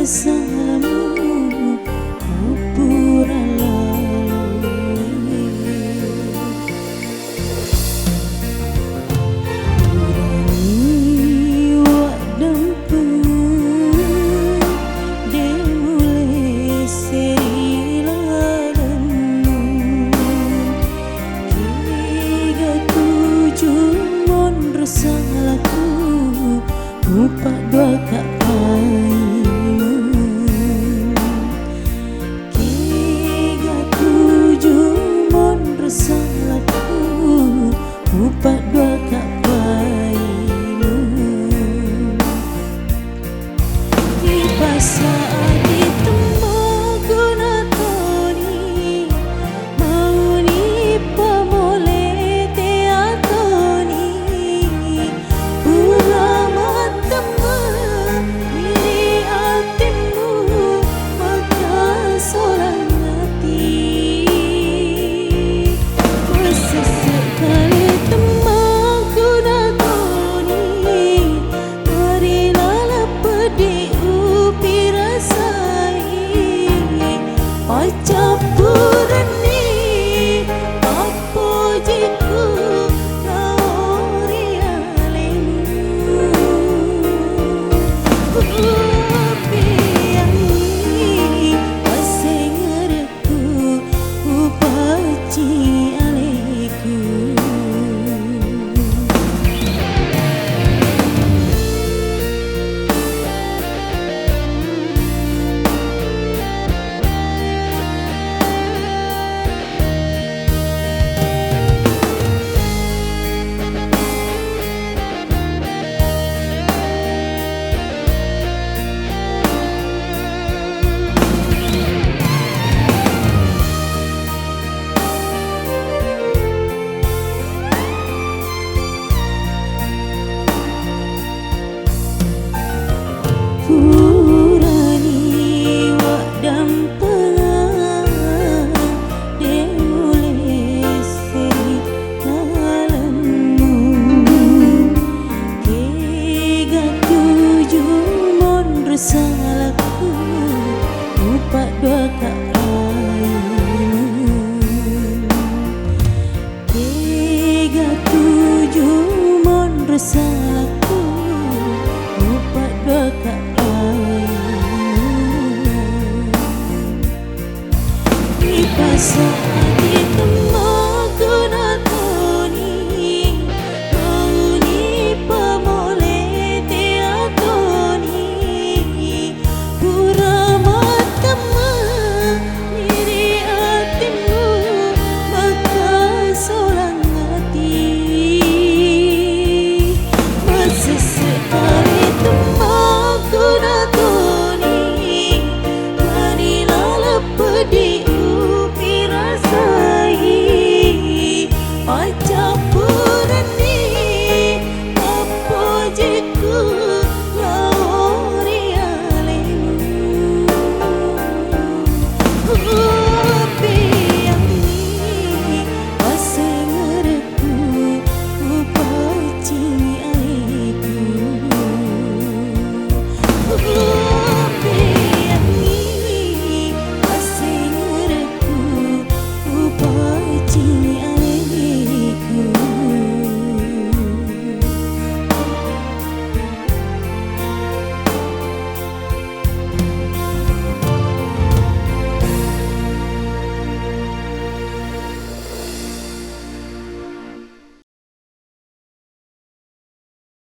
Bersamamu kuburan lalu, Urani wak dempeng demulai seilalanmu Kiga tujuh mon resalaku Upak dua kak pai salahku upak dua kak paimu di pasar di tempat guna toni mau ni pamole teatoni ulama teman diri hatimu maka seorang hati salahku upak dua kak paimu tiga tujuh mon salahku upak dua kak paimu di pasar